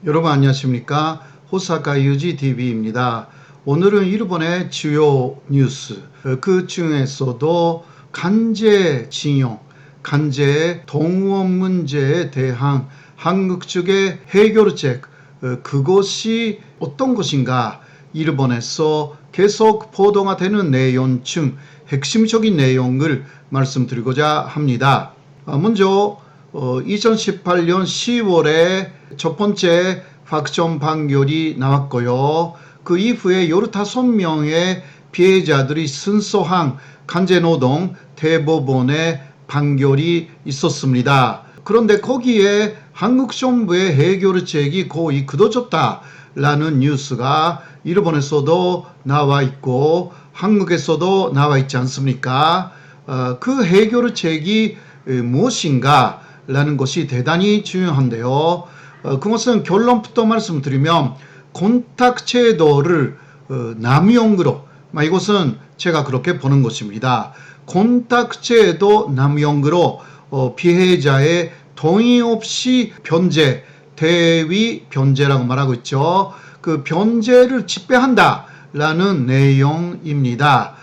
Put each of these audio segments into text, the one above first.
여러분 안녕하십니까? 호사카 유지 TV입니다. 오늘은 일본의 주요 뉴스, 그 중에서도 강제징용, 강제 동원 문제에 대한 한국 측의 해결책, 그것이 어떤 것인가, 일본에서 계속 보도가 되는 내용 중 핵심적인 내용을 말씀드리고자 합니다. 먼저 2018년 10월에 첫 번째 확정 판결이 나왔고요. 그 이후에 15명의 피해자들이 순수한 강제노동 대법원의 판결이 있었습니다. 그런데 거기에 한국 정부의 해결책이 거의 굳어졌다라는 뉴스가 일본에서도 나와 있고 한국에서도 나와 있지 않습니까? 그 해결책이 무엇인가 라는 것이 대단히 중요한데요. 그것은 결론부터 말씀드리면 곤탁제도를 남용으로, 이것은 제가 그렇게 보는 것입니다. 곤탁제도 남용으로 피해자의 동의 없이 변제, 대위 변제라고 말하고 있죠. 그 변제를 집행한다 라는 내용입니다.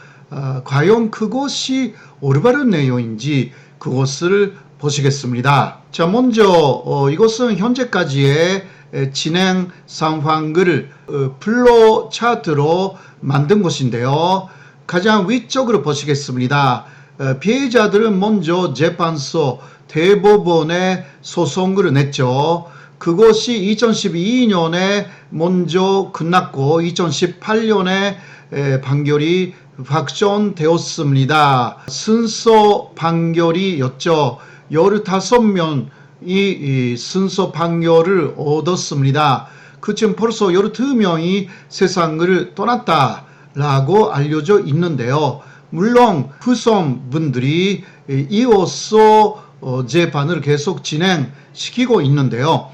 과연 그것이 올바른 내용인지 그것을 보시겠습니다. 자, 먼저 이것은 현재까지의 진행 상황을 플로 차트로 만든 것인데요. 가장 위쪽으로 보시겠습니다. 피해자들은 먼저 재판소 대법원에 소송을 냈죠. 그것이 2012년에 먼저 끝났고 2018년에 판결이 확정되었습니다. 순서 판결이었죠. 15명이 순서 판결을 얻었습니다. 그쯤 벌써 12명이 세상을 떠났다라고 알려져 있는데요. 물론 후손분들이 이어서 재판을 계속 진행시키고 있는데요.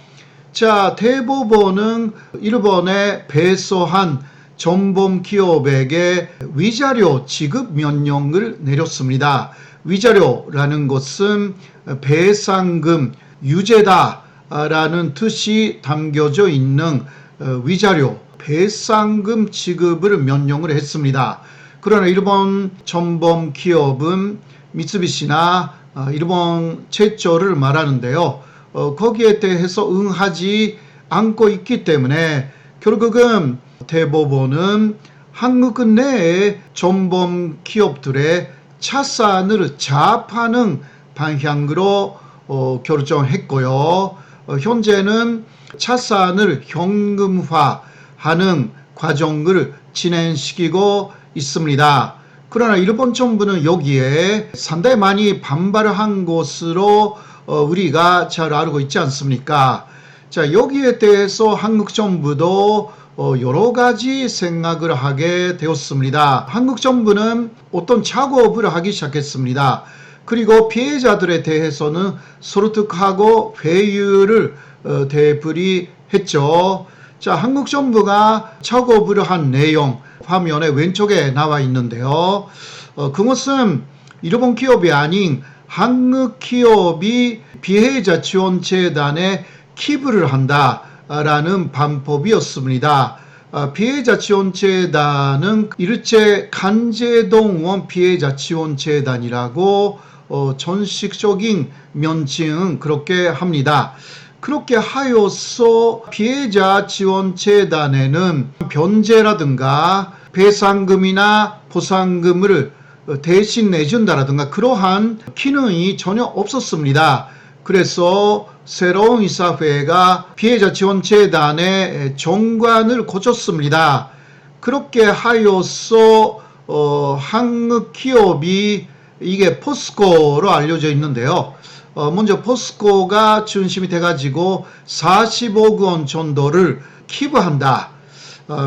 자, 대법원은 일본에 배소한 전범기업에게 위자료 지급 명령을 내렸습니다. 위자료라는 것은 배상금, 유죄다라는 뜻이 담겨져 있는 위자료, 배상금 지급을 명령을 했습니다. 그러나 일본 전범기업은 미쓰비시나 일본 최초를 말하는데요. 거기에 대해서 응하지 않고 있기 때문에 결국은 대법원은 한국 내의 전범 기업들의 차산을 자합하는 방향으로 결정했고요. 현재는 차산을 현금화하는 과정을 진행시키고 있습니다. 그러나 일본 정부는 여기에 상당히 많이 반발을 한 것으로 우리가 잘 알고 있지 않습니까? 자, 여기에 대해서 한국 정부도 여러 가지 생각을 하게 되었습니다. 한국 정부는 어떤 작업을 하기 시작했습니다. 그리고 피해자들에 대해서는 설득하고 회유를 되풀이했죠. 자, 한국 정부가 작업을 한 내용 화면에 왼쪽에 나와 있는데요. 그것은 일본 기업이 아닌 한국 기업이 피해자 지원재단에 기부를 한다라는 방법이었습니다. 피해자 지원재단은 일제 강제동원 피해자 지원재단이라고 정식적인 명칭은 그렇게 합니다. 그렇게 하여서 피해자 지원재단에는 변제라든가 배상금이나 보상금을 대신 내준다라든가 그러한 기능이 전혀 없었습니다. 그래서 새로운 이사회가 피해자 지원재단의 정관을 고쳤습니다. 그렇게 하여서 한국 기업이 이게 포스코로 알려져 있는데요. 먼저 포스코가 중심이 돼가지고 40억 원 정도를 기부한다.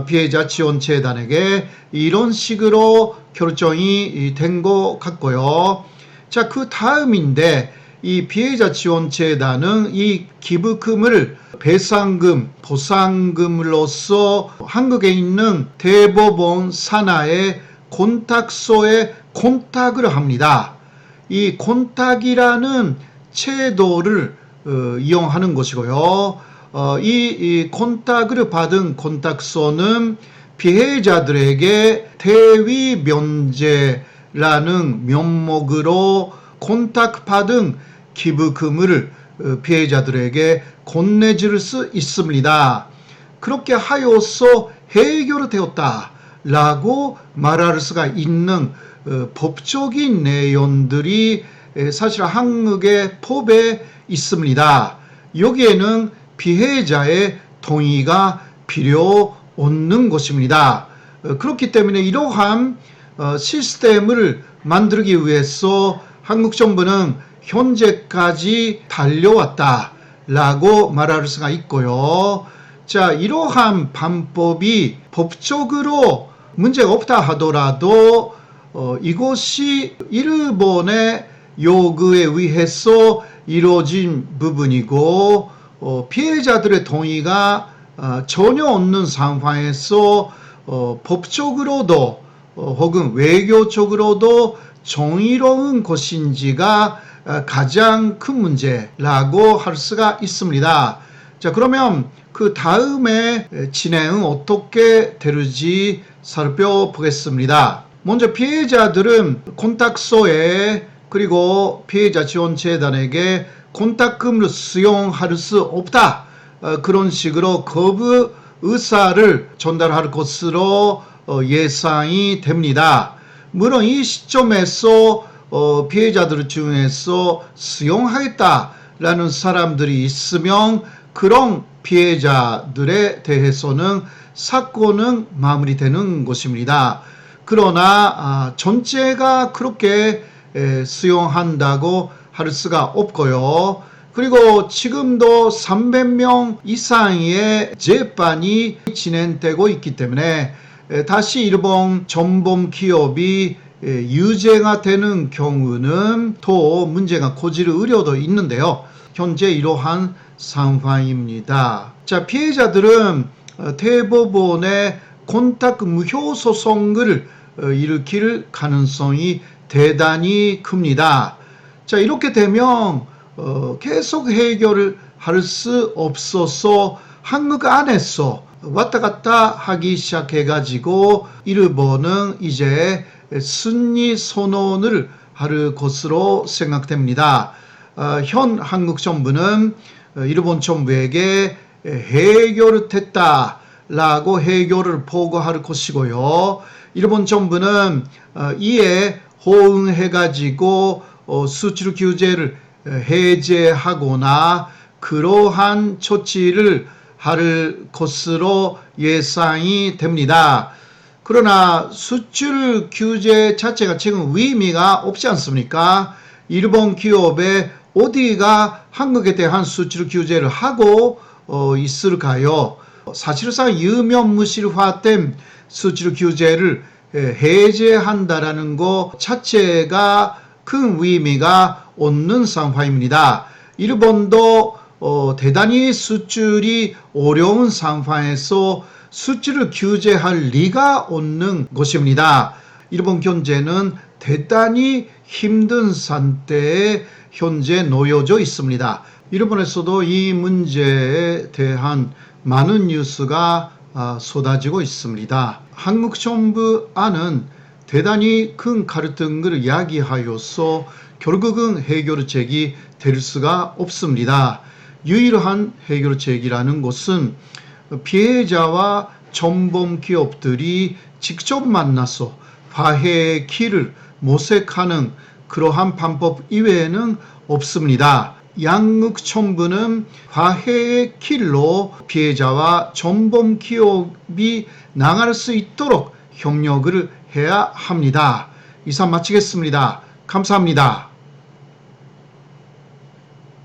피해자 지원재단에게 이런 식으로 결정이 된 것 같고요. 자, 그 다음인데 이 피해자 지원재단은 이 기부금을 배상금, 보상금으로서 한국에 있는 대법원 산하의 곤탁소에 곤탁을 합니다. 이 곤탁이라는 제도를 이용하는 것이고요. 이 콘탁을 받은 콘탁소는 피해자들에게 대위 면제라는 명목으로 콘탁받은 기부금을 피해자들에게 건네줄 수 있습니다. 그렇게 하여서 해결되었다라고 말할 수가 있는 법적인 내용들이 사실 한국의 법에 있습니다. 여기에는 피해자의 동의가 필요 없는 것입니다. 그렇기 때문에 이러한 시스템을 만들기 위해서 한국 정부는 현재까지 달려왔다라고 말할 수가 있고요. 자, 이러한 방법이 법적으로 문제가 없다 하더라도 이것이 일본의 요구에 의해서 이루어진 부분이고 피해자들의 동의가 전혀 없는 상황에서 법적으로도 혹은 외교적으로도 정의로운 것인지가 가장 큰 문제라고 할 수가 있습니다. 자, 그러면 그 다음에 진행은 어떻게 되는지 살펴보겠습니다. 먼저 피해자들은 콘탁소에 그리고 피해자 지원재단에게 콘탁금을 수용할 수 없다. 그런 식으로 거부 의사를 전달할 것으로 예상이 됩니다. 물론 이 시점에서 피해자들 중에서 수용하겠다라는 사람들이 있으면 그런 피해자들에 대해서는 사건은 마무리되는 것입니다. 그러나 전체가 그렇게 수용한다고 할 수가 없고요. 그리고 지금도 300명 이상의 재판이 진행되고 있기 때문에 다시 일본 전범 기업이 유죄가 되는 경우는 더 문제가 커질 우려도 있는데요. 현재 이러한 상황입니다. 자, 피해자들은 대법원에 콘탁 무효 소송을 일으킬 가능성이 대단히 큽니다. 자, 이렇게 되면 계속 해결을 할 수 없어서 한국 안에서 왔다 갔다 하기 시작해가지고 일본은 이제 승리 선언을 할 것으로 생각됩니다. 현 한국 정부는 일본 정부에게 해결됐다라고 해결을 보고할 것이고요. 일본 정부는 이에 호응해가지고 수출 규제를 해제하거나 그러한 조치를 할 것으로 예상이 됩니다. 그러나 수출 규제 자체가 지금 의미가 없지 않습니까? 일본 기업의 어디가 한국에 대한 수출 규제를 하고 있을까요? 사실상 유명무실화된 수출 규제를 해제한다라는 것 자체가 큰 의미가 없는 상황입니다. 일본도 대단히 수출이 어려운 상황에서 수출을 규제할 리가 없는 것입니다. 일본 경제는 대단히 힘든 상태에 현재 놓여져 있습니다. 일본에서도 이 문제에 대한 많은 뉴스가 쏟아지고 있습니다. 한국 정부 안은 대단히 큰 갈등을 야기하여서 결국은 해결책이 될 수가 없습니다. 유일한 해결책이라는 것은 피해자와 전범 기업들이 직접 만나서 화해의 길을 모색하는 그러한 방법 이외에는 없습니다. 양국 정부는 화해의 길로 피해자와 전범 기업이 나갈 수 있도록 협력을 해야 합니다. 이상 마치겠습니다. 감사합니다.